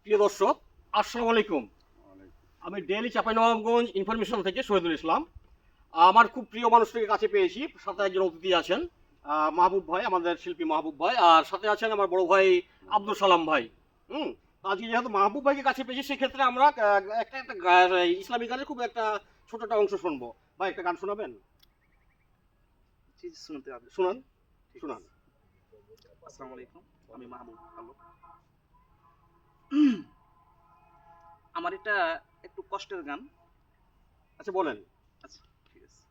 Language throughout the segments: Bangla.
প্রিয় দর্শক, আসসালামু আলাইকুম। আমি ডেইলি চাঁপাইনবাবগঞ্জ ইনফরমেশন থেকে শহীদুল ইসলাম। আমার খুব প্রিয় মানুষটিকে কাছে পেয়েছি। সাথে একজন অতিথি আছেন, মাহবুব ভাই, আমাদের শিল্পী মাহবুব ভাই, আর সাথে আছেন আমার বড় ভাই আব্দুল সালাম ভাই। হুম। আজকে যেহেতু মাহবুব ভাইকে কাছে পেয়েছি, সেক্ষেত্রে আমরা একটা একটা ইসলামিক গানের খুব একটা ছোট একটা অংশ শুনবো। ভাই, একটা গান শোনাবেন? জি, শুনতে হবে। শুনান, শুনান। আসসালামু আলাইকুম, আমি মাহবুব আলম। আমার এটা একটু কষ্টের গান। আচ্ছা, বলেন। আচ্ছা, ঠিক আছে।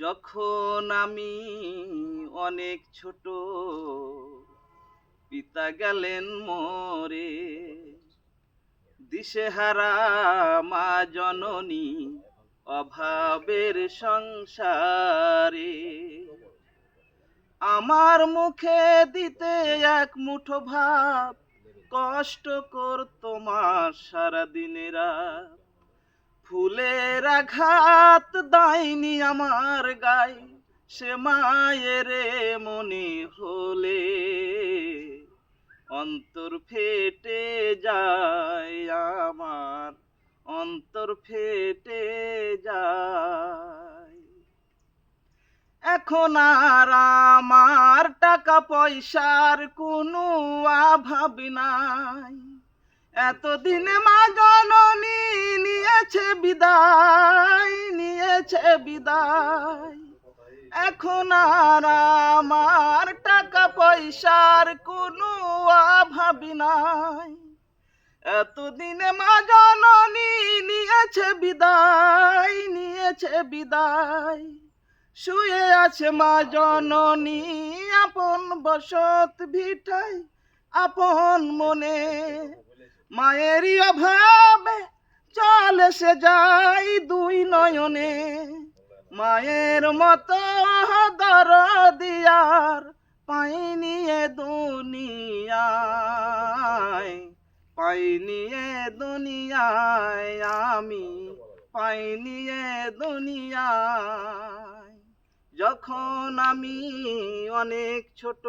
যখন আমি অনেক ছোট, পিতা গেলেন মরে, দিশেহারা মা জননী অভাবের সংসারে, আমার মুখে দিতে এক মুঠো ভাত, কষ্ট করতো মা সারা দিনের রাত। ফুলের আঘাত দায়নি আমার গায়ে, সে মায়ের মনে হলে অন্তর ফেটে যায় আমার, অন্তর ফেটে যায়। এখন আর আমার টাকা পয়সার কোনো অভাব নাই, এতদিনে মা জননী নিয়েছে বিদায়, নিয়েছে বিদায়। এখন আর আমার টাকা পয়সার কোনো অভাব নাই, এতদিনে মা জননী নিয়েছে বিদায়, নিয়েছে বিদায়। শুয়ে আছে মা জননী আপন বসত ভিটায়, আপন মনে। মায়েরই অভাবে চলে সে যায় দুই নয়নে, মায়ের মতো দরদি আর পাইনি এ দুনিয়ায়, পাইনি এ দুনিয়ায়, আমি পাইনি এ দুনিয়ায়। যখন আমি অনেক ছোট,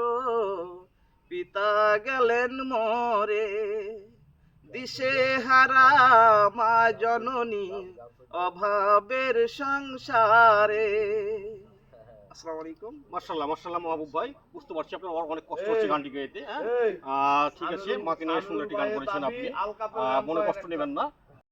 পিতা গেলেন মরে, দিশেহারা মা জননী অভাবের সংসারে। আসসালামু আলাইকুম। মার্শাল্লাহ, মার্শাল্লাহ মাহবুব ভাই, বুঝতে পারছি আপনার অনেক কষ্ট হচ্ছে গানটি গাইতে। হ্যাঁ, ঠিক আছে, মাকে নিয়ে সুন্দর একটি গান করেছেন আপনি, মনে কষ্ট নেবেন না।